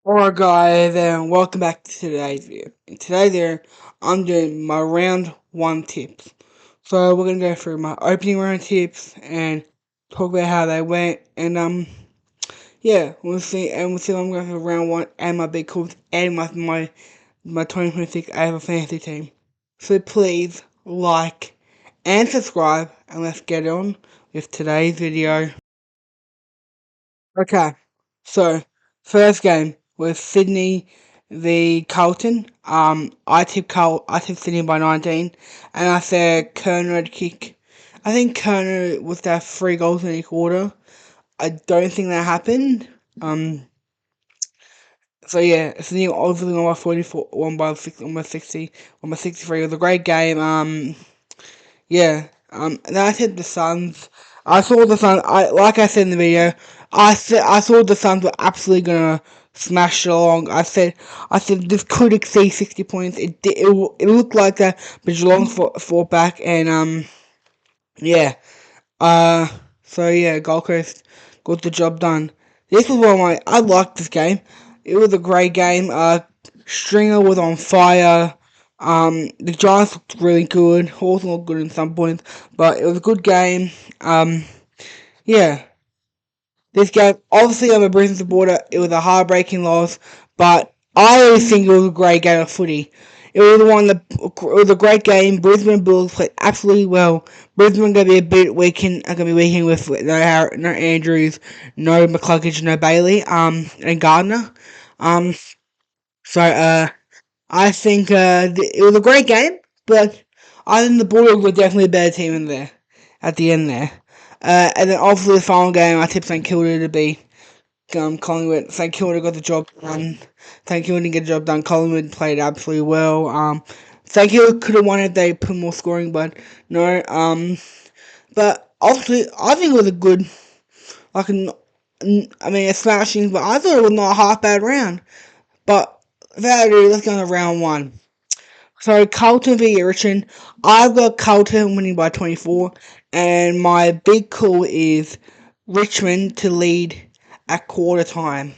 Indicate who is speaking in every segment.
Speaker 1: Alright guys, and welcome back to today's video. In today's video, I'm doing my round 1 tips. So we're gonna go through my opening round tips and talk about how they went and yeah, we'll see what I'm going for round 1 and my big calls and my 2026 AFL fantasy team. So please like and subscribe and let's get on with today's video. Okay, so first game was Sydney v Carlton. I tipped Sydney by 19, and I said Kerner would kick. I think Kerner was there 3 goals in the quarter. I don't think that happened. Um, so yeah, Sydney obviously won by 44, won by 60, won by 63. It was a great game. Yeah. And then I said the Suns. I saw the Suns. Like I said in the video, I saw the Suns were absolutely gonna smash Geelong. I said this could exceed 60 points. It looked like that, but Geelong fought back and yeah. Uh, so yeah, Gold Coast got the job done. This was I liked this game. It was a great game. Stringer was on fire. The Giants looked really good. Hawthorn looked good in some points, but it was a good game. Yeah, this game, obviously, I'm a Brisbane supporter. It was a heartbreaking loss, but I always think it was a great game of footy. It was a great game. Brisbane Bulls played absolutely well. Brisbane gonna be a bit weakened. Are gonna be weakened with no Andrews, no McCluggage, no Bailey, and Gardner. Um, so I think it was a great game, but I think the Bulldogs were definitely a better team in there at the end there. And then obviously the final game, I tipped St Kilda to be Collingwood. St Kilda got the job done. St Kilda didn't get the job done. Collingwood played absolutely well. St Kilda could have won if they put more scoring, but no. But obviously I think it was a good, like, a smashing. But I thought it was not a half bad round. But that let's go to round 1. So Carlton v Richmond. I've got Carlton winning by 24, and my big call is Richmond to lead at quarter time.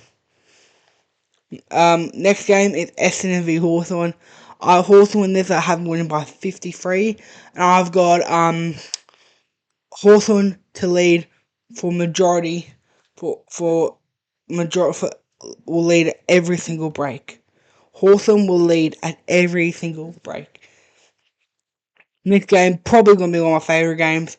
Speaker 1: Next game is Essendon v Hawthorn. Hawthorn this I have winning by 53, and I've got Hawthorn to lead for majority for majority for will lead at every single break. Hawthorn will lead at every single break. Next game, probably going to be one of my favourite games.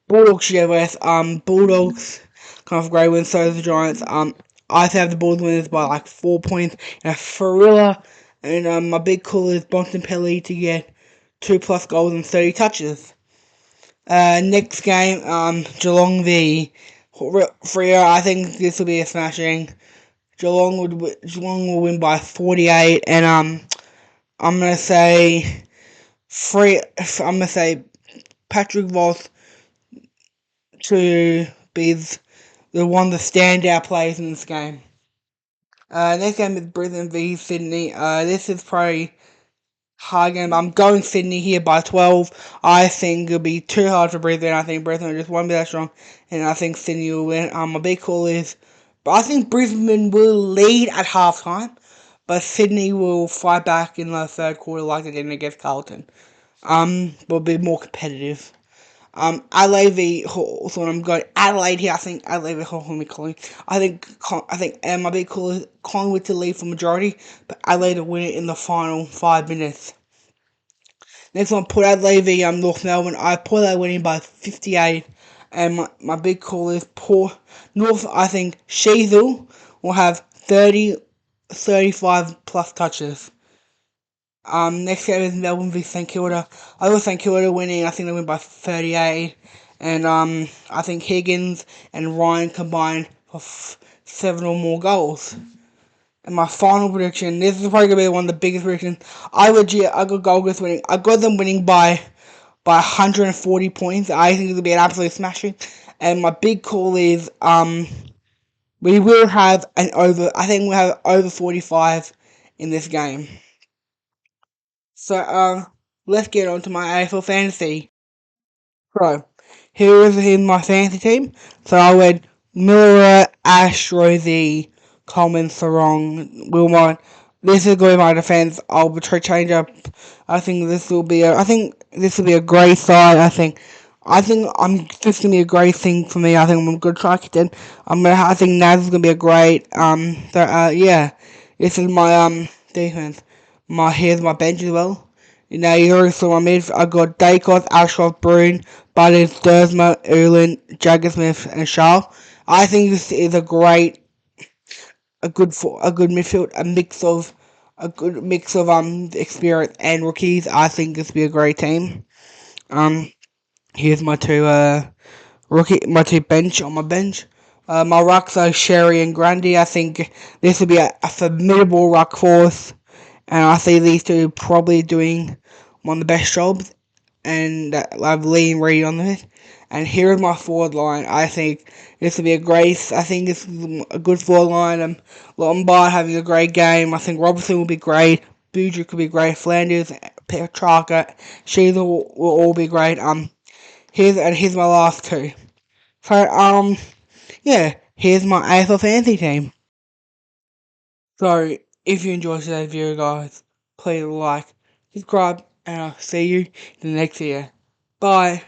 Speaker 1: Bulldogs GWS. Bulldogs kind of great win, so does the Giants. I have the Bulldogs winners by like 4 points in a thriller. And my big call is Bontempelli to get 2+ goals and 30 touches. Next game, Geelong v Freo. I think this will be a smashing. Geelong will win by 48, and I'm gonna say I'm gonna say Patrick Voss to be one of the standout players in this game. Next game is Brisbane v Sydney. This is probably hard game. I'm going Sydney here by 12. I think it'll be too hard for Brisbane. I think Brisbane just won't be that strong, and I think Sydney will win. My big call is, but I think Brisbane will lead at halftime, but Sydney will fight back in the third quarter like they did against Carlton. Will be more competitive. Adelaide v Hawthorn. I'm going Adelaide here. I think Adelaide v Hawthorn will be calling. I think my big call is Collingwood to lead for majority, but Adelaide to win it in the final 5 minutes. Next one, Port Adelaide v North Melbourne. I Port Adelaide winning by 58, and my big call is Port North. I think Sheezel will have 35 plus touches. Next game is Melbourne v St Kilda. I got St Kilda winning. I think they win by 38, and I think Higgins and Ryan combined for 7 or more goals. And my final prediction, this is probably gonna be one of the biggest predictions. I got Gold Coast winning. I got them winning by 140 points. I think it'll be an absolute smashing. And my big call is we will have an over. I think we'll have over 45 in this game. So, let's get on to my AFL fantasy. So, here is my fantasy team. So, I went Miller, Ash, Rosie, Coleman, Sarong, Wilmot. This is going to be my defence. I'll try change up. I think this will be a. I think this will be a great side. I think I'm just gonna be a great thing for me. I think I'm gonna try it. I think Naz is gonna be a great. Yeah. This is my defense. Here's my bench as well. You know, you already saw my mid. I got Dacos, Ashcroft, Bruin, Butters, Dersma, Erlin, Jagger Smith, and Shaw. I think this is a good midfield, a good mix of experience and rookies. I think this will be a great team. Um, here's my two bench on my bench. My rucks are Sherry and Grundy. I think this will be a formidable ruck force, and I see these two probably doing one of the best jobs, and I've lean Reed on this. And here is my forward line. I think this will be a great. I think this is a good forward line. Lombard having a great game. I think Robertson will be great. Boudreaux could be great. Flanders, Petrarca, Sheila will all be great. Here's my last two. So yeah, here's my AFL fantasy team. So if you enjoyed today's video, guys, please like, subscribe, and I'll see you in the next video. Bye.